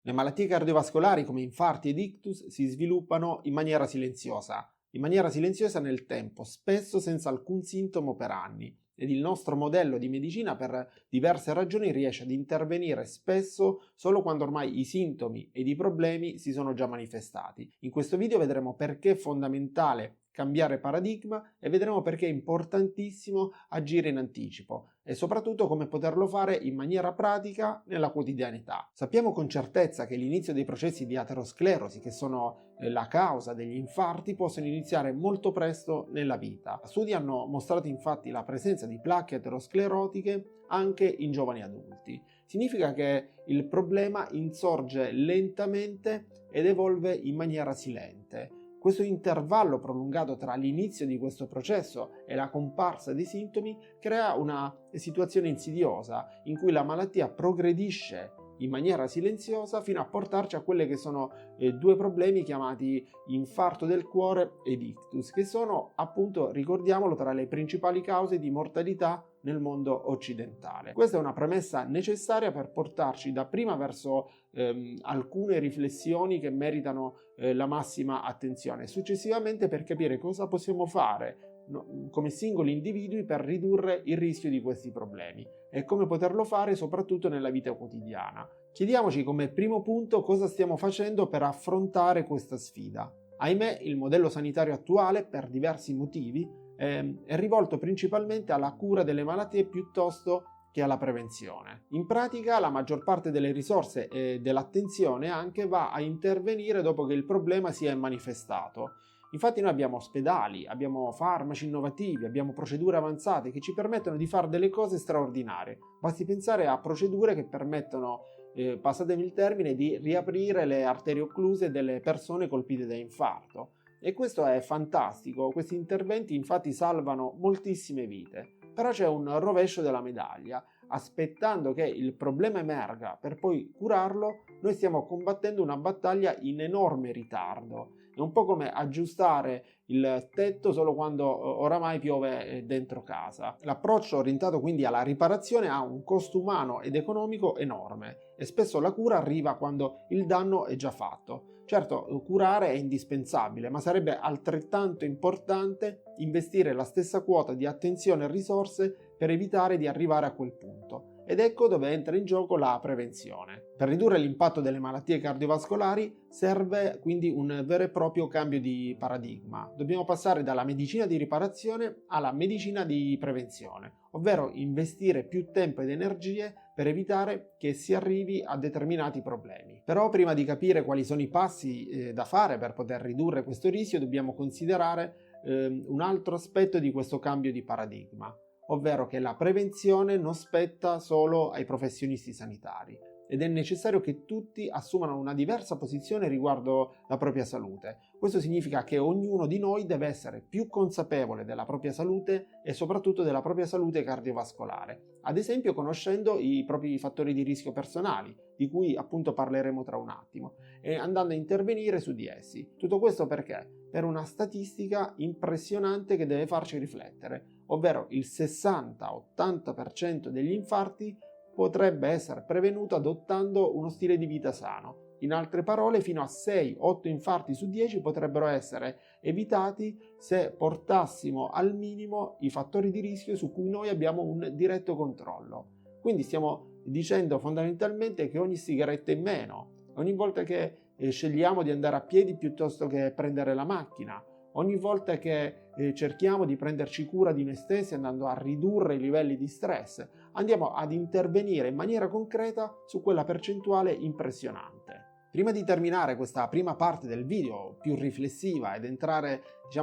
Le malattie cardiovascolari come infarti ed ictus si sviluppano in maniera silenziosa nel tempo, spesso senza alcun sintomo per anni, ed il nostro modello di medicina per diverse ragioni riesce ad intervenire spesso solo quando ormai i sintomi ed i problemi si sono già manifestati. In questo video vedremo perché è fondamentale cambiare paradigma e vedremo perché è importantissimo agire in anticipo e soprattutto come poterlo fare in maniera pratica nella quotidianità. Sappiamo con certezza che l'inizio dei processi di aterosclerosi, che sono la causa degli infarti, possono iniziare molto presto nella vita. Studi hanno mostrato infatti la presenza di placche aterosclerotiche anche in giovani adulti. Significa che il problema insorge lentamente ed evolve in maniera silente. Questo intervallo prolungato tra l'inizio di questo processo e la comparsa dei sintomi crea una situazione insidiosa in cui la malattia progredisce in maniera silenziosa fino a portarci a quelle che sono due problemi chiamati infarto del cuore ed ictus, che sono appunto, ricordiamolo, tra le principali cause di mortalità nel mondo occidentale. Questa è una premessa necessaria per portarci dapprima verso alcune riflessioni che meritano la massima attenzione, successivamente per capire cosa possiamo fare come singoli individui per ridurre il rischio di questi problemi e come poterlo fare soprattutto nella vita quotidiana. Chiediamoci come primo punto cosa stiamo facendo per affrontare questa sfida. Ahimè, il modello sanitario attuale, per diversi motivi, è rivolto principalmente alla cura delle malattie piuttosto che alla prevenzione. In pratica la maggior parte delle risorse e dell'attenzione anche va a intervenire dopo che il problema si è manifestato. Infatti noi abbiamo ospedali, abbiamo farmaci innovativi, abbiamo procedure avanzate che ci permettono di fare delle cose straordinarie. Basti pensare a procedure che permettono, passatemi il termine, di riaprire le arterie occluse delle persone colpite da infarto. E questo è fantastico, questi interventi infatti salvano moltissime vite. Però c'è un rovescio della medaglia. Aspettando che il problema emerga per poi curarlo, noi stiamo combattendo una battaglia in enorme ritardo. È un po' come aggiustare il tetto solo quando oramai piove dentro casa. L'approccio orientato quindi alla riparazione ha un costo umano ed economico enorme e spesso la cura arriva quando il danno è già fatto. Certo, curare è indispensabile, ma sarebbe altrettanto importante investire la stessa quota di attenzione e risorse per evitare di arrivare a quel punto. Ed ecco dove entra in gioco la prevenzione. Per ridurre l'impatto delle malattie cardiovascolari serve quindi un vero e proprio cambio di paradigma. Dobbiamo passare dalla medicina di riparazione alla medicina di prevenzione, ovvero investire più tempo ed energie per evitare che si arrivi a determinati problemi. Però prima di capire quali sono i passi da fare per poter ridurre questo rischio, dobbiamo considerare un altro aspetto di questo cambio di paradigma, ovvero che la prevenzione non spetta solo ai professionisti sanitari ed è necessario che tutti assumano una diversa posizione riguardo la propria salute. Questo significa che ognuno di noi deve essere più consapevole della propria salute e soprattutto della propria salute cardiovascolare, ad esempio conoscendo i propri fattori di rischio personali, di cui appunto parleremo tra un attimo, e andando a intervenire su di essi. Tutto questo perché? Per una statistica impressionante che deve farci riflettere, ovvero il 60-80% degli infarti potrebbe essere prevenuto adottando uno stile di vita sano. In altre parole, fino a 6-8 infarti su 10 potrebbero essere evitati se portassimo al minimo i fattori di rischio su cui noi abbiamo un diretto controllo. Quindi stiamo dicendo fondamentalmente che ogni sigaretta in meno, ogni volta che scegliamo di andare a piedi piuttosto che prendere la macchina, ogni volta che cerchiamo di prenderci cura di noi stessi andando a ridurre i livelli di stress, andiamo ad intervenire in maniera concreta su quella percentuale impressionante. Prima di terminare questa prima parte del video più riflessiva ed entrare,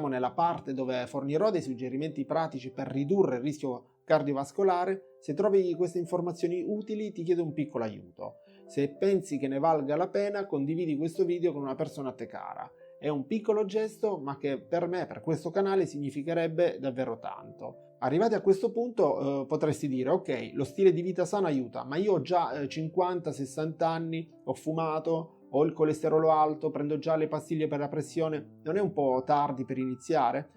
nella parte dove fornirò dei suggerimenti pratici per ridurre il rischio cardiovascolare, se trovi queste informazioni utili ti chiedo un piccolo aiuto. Se pensi che ne valga la pena, condividi questo video con una persona a te cara. È un piccolo gesto, ma che per me, per questo canale, significherebbe davvero tanto. Arrivati a questo punto potresti dire: ok, lo stile di vita sano aiuta, ma io ho già 50-60 anni, ho fumato, ho il colesterolo alto, prendo già le pastiglie per la pressione, non è un po' tardi per iniziare?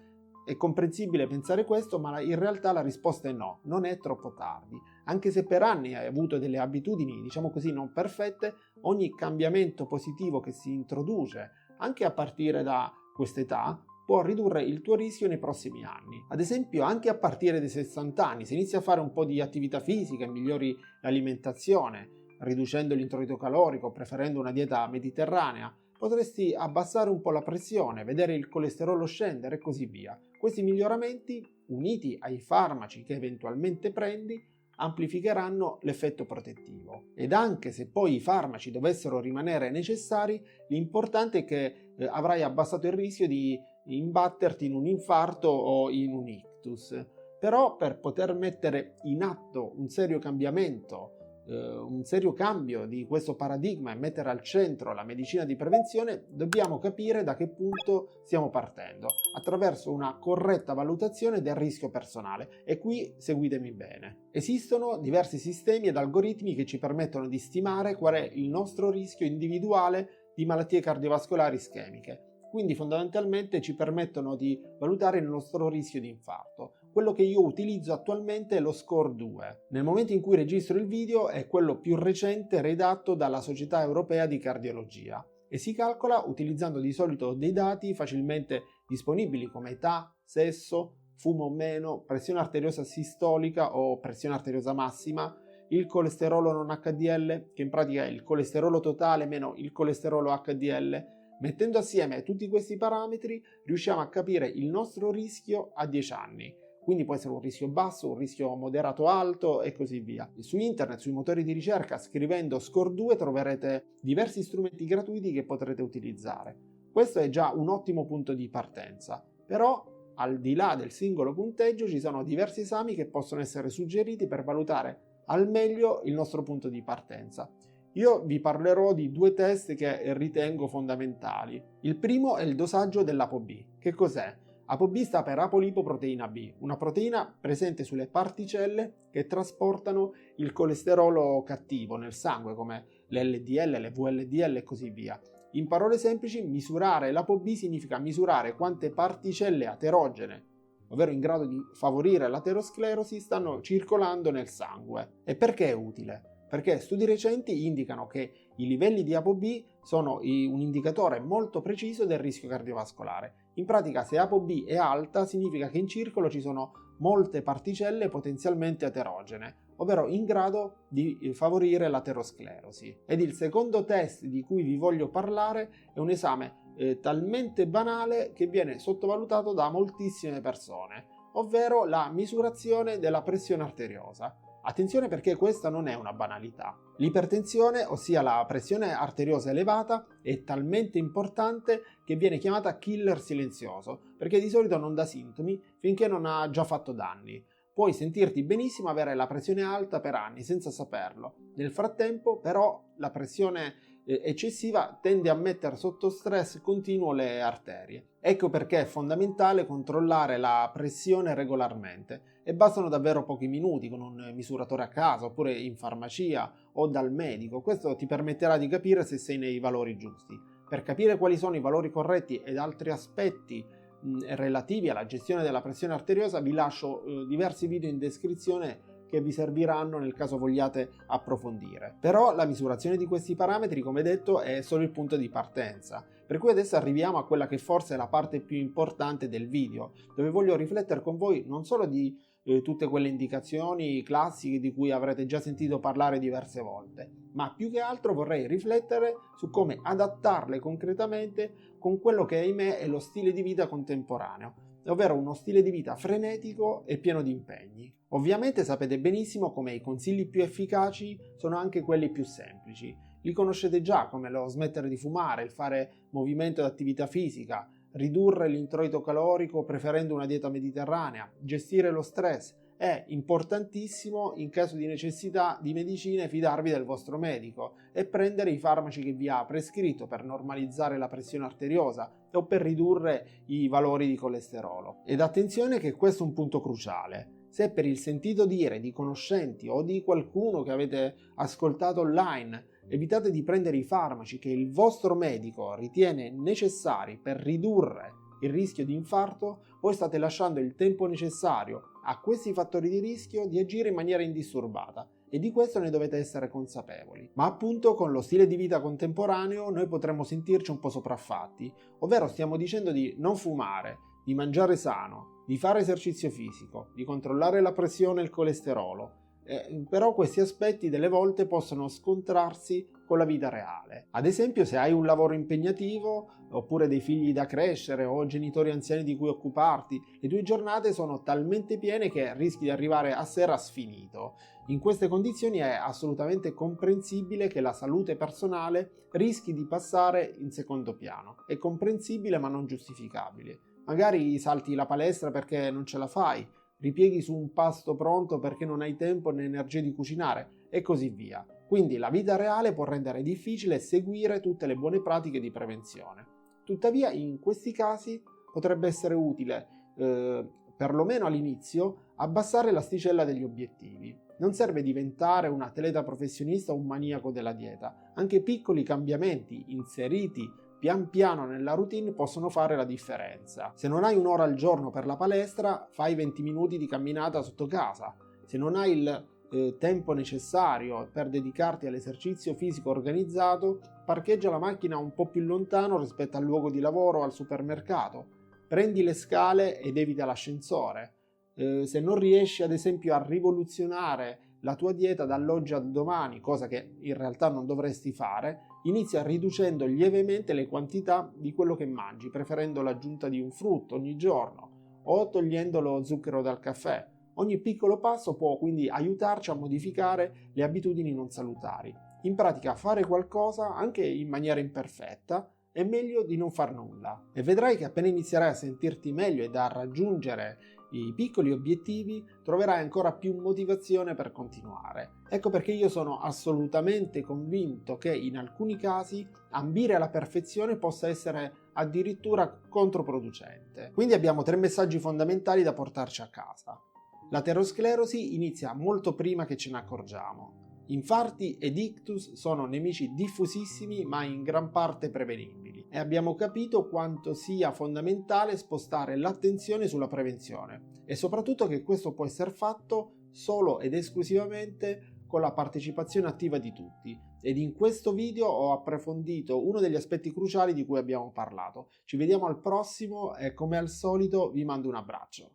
È comprensibile pensare questo, ma in realtà la risposta è no, non è troppo tardi. Anche se per anni hai avuto delle abitudini, diciamo così, non perfette, ogni cambiamento positivo che si introduce, anche a partire da quest'età, può ridurre il tuo rischio nei prossimi anni. Ad esempio, anche a partire dai 60 anni, se inizi a fare un po' di attività fisica e migliori l'alimentazione, riducendo l'introito calorico, preferendo una dieta mediterranea, potresti abbassare un po' la pressione, vedere il colesterolo scendere e così via. Questi miglioramenti, uniti ai farmaci che eventualmente prendi, amplificheranno l'effetto protettivo. Ed anche se poi i farmaci dovessero rimanere necessari, l'importante è che avrai abbassato il rischio di imbatterti in un infarto o in un ictus. Però per poter mettere in atto un serio cambiamento, un serio cambio di questo paradigma e mettere al centro la medicina di prevenzione, dobbiamo capire da che punto stiamo partendo, attraverso una corretta valutazione del rischio personale. E qui seguitemi bene. Esistono diversi sistemi ed algoritmi che ci permettono di stimare qual è il nostro rischio individuale di malattie cardiovascolari ischemiche. Quindi fondamentalmente ci permettono di valutare il nostro rischio di infarto. Quello che io utilizzo attualmente è lo Score 2. Nel momento in cui registro il video è quello più recente redatto dalla Società Europea di Cardiologia e si calcola utilizzando di solito dei dati facilmente disponibili come età, sesso, fumo o meno, pressione arteriosa sistolica o pressione arteriosa massima, il colesterolo non HDL, che in pratica è il colesterolo totale meno il colesterolo HDL. Mettendo assieme tutti questi parametri riusciamo a capire il nostro rischio a 10 anni. Quindi può essere un rischio basso, un rischio moderato alto e così via. Su internet, sui motori di ricerca, scrivendo Score 2 troverete diversi strumenti gratuiti che potrete utilizzare. Questo è già un ottimo punto di partenza, però al di là del singolo punteggio ci sono diversi esami che possono essere suggeriti per valutare al meglio il nostro punto di partenza. Io vi parlerò di due test che ritengo fondamentali. Il primo è il dosaggio dell'ApoB. Che cos'è? ApoB sta per apolipoproteina B, una proteina presente sulle particelle che trasportano il colesterolo cattivo nel sangue, come l'LDL, le VLDL e così via. In parole semplici, misurare l'ApoB significa misurare quante particelle aterogene, ovvero in grado di favorire l'aterosclerosi, stanno circolando nel sangue. E perché è utile? Perché studi recenti indicano che i livelli di ApoB sono un indicatore molto preciso del rischio cardiovascolare. In pratica, se ApoB è alta, significa che in circolo ci sono molte particelle potenzialmente aterogene, ovvero in grado di favorire l'aterosclerosi. Ed il secondo test di cui vi voglio parlare è un esame talmente banale che viene sottovalutato da moltissime persone, ovvero la misurazione della pressione arteriosa. Attenzione, perché questa non è una banalità. L'ipertensione, ossia la pressione arteriosa elevata, è talmente importante che viene chiamata killer silenzioso, perché di solito non dà sintomi finché non ha già fatto danni. Puoi sentirti benissimo avere la pressione alta per anni senza saperlo. Nel frattempo, però, la pressione eccessiva tende a mettere sotto stress continuo le arterie. Ecco perché è fondamentale controllare la pressione regolarmente e bastano davvero pochi minuti con un misuratore a casa oppure in farmacia o dal medico. Questo ti permetterà di capire se sei nei valori giusti. Per capire quali sono i valori corretti ed altri aspetti relativi alla gestione della pressione arteriosa vi lascio diversi video in descrizione che vi serviranno nel caso vogliate approfondire. Però la misurazione di questi parametri, come detto, è solo il punto di partenza. Per cui adesso arriviamo a quella che forse è la parte più importante del video, dove voglio riflettere con voi non solo di tutte quelle indicazioni classiche di cui avrete già sentito parlare diverse volte, ma più che altro vorrei riflettere su come adattarle concretamente con quello che ahimè è lo stile di vita contemporaneo, ovvero uno stile di vita frenetico e pieno di impegni. Ovviamente sapete benissimo come i consigli più efficaci sono anche quelli più semplici. Li conoscete già, come lo smettere di fumare, il fare movimento ed attività fisica, ridurre l'introito calorico preferendo una dieta mediterranea, gestire lo stress. È importantissimo, in caso di necessità di medicine, fidarvi del vostro medico e prendere i farmaci che vi ha prescritto per normalizzare la pressione arteriosa o per ridurre i valori di colesterolo. Ed attenzione che questo è un punto cruciale. Se per il sentito dire di conoscenti o di qualcuno che avete ascoltato online evitate di prendere i farmaci che il vostro medico ritiene necessari per ridurre il rischio di infarto, voi state lasciando il tempo necessario a questi fattori di rischio di agire in maniera indisturbata e di questo ne dovete essere consapevoli. Ma appunto con lo stile di vita contemporaneo noi potremmo sentirci un po' sopraffatti, ovvero stiamo dicendo di non fumare, di mangiare sano, di fare esercizio fisico, di controllare la pressione e il colesterolo. Però questi aspetti delle volte possono scontrarsi con la vita reale. Ad esempio, se hai un lavoro impegnativo, oppure dei figli da crescere o genitori anziani di cui occuparti, le tue giornate sono talmente piene che rischi di arrivare a sera sfinito. In queste condizioni è assolutamente comprensibile che la salute personale rischi di passare in secondo piano. È comprensibile ma non giustificabile. Magari salti la palestra perché non ce la fai, ripieghi su un pasto pronto perché non hai tempo né energia di cucinare e così via. Quindi la vita reale può rendere difficile seguire tutte le buone pratiche di prevenzione. Tuttavia in questi casi potrebbe essere utile, perlomeno all'inizio, abbassare l'asticella degli obiettivi. Non serve diventare un atleta professionista o un maniaco della dieta, anche piccoli cambiamenti inseriti pian piano nella routine possono fare la differenza. Se non hai un'ora al giorno per la palestra, fai 20 minuti di camminata sotto casa. Se non hai il tempo necessario per dedicarti all'esercizio fisico organizzato, parcheggia la macchina un po' più lontano rispetto al luogo di lavoro o al supermercato. Prendi le scale ed evita l'ascensore. Se non riesci ad esempio a rivoluzionare la tua dieta dall'oggi al domani, cosa che in realtà non dovresti fare, inizia riducendo lievemente le quantità di quello che mangi, preferendo l'aggiunta di un frutto ogni giorno o togliendo lo zucchero dal caffè. Ogni piccolo passo può quindi aiutarci a modificare le abitudini non salutari. In pratica fare qualcosa, anche in maniera imperfetta, è meglio di non far nulla. E vedrai che appena inizierai a sentirti meglio ed a raggiungere i piccoli obiettivi, troverai ancora più motivazione per continuare. Ecco perché io sono assolutamente convinto che in alcuni casi ambire alla perfezione possa essere addirittura controproducente. Quindi abbiamo 3 messaggi fondamentali da portarci a casa. L'aterosclerosi inizia molto prima che ce ne accorgiamo. Infarti ed ictus sono nemici diffusissimi ma in gran parte prevenibili e abbiamo capito quanto sia fondamentale spostare l'attenzione sulla prevenzione e soprattutto che questo può essere fatto solo ed esclusivamente con la partecipazione attiva di tutti. Ed in questo video ho approfondito uno degli aspetti cruciali di cui abbiamo parlato. Ci vediamo al prossimo e come al solito vi mando un abbraccio.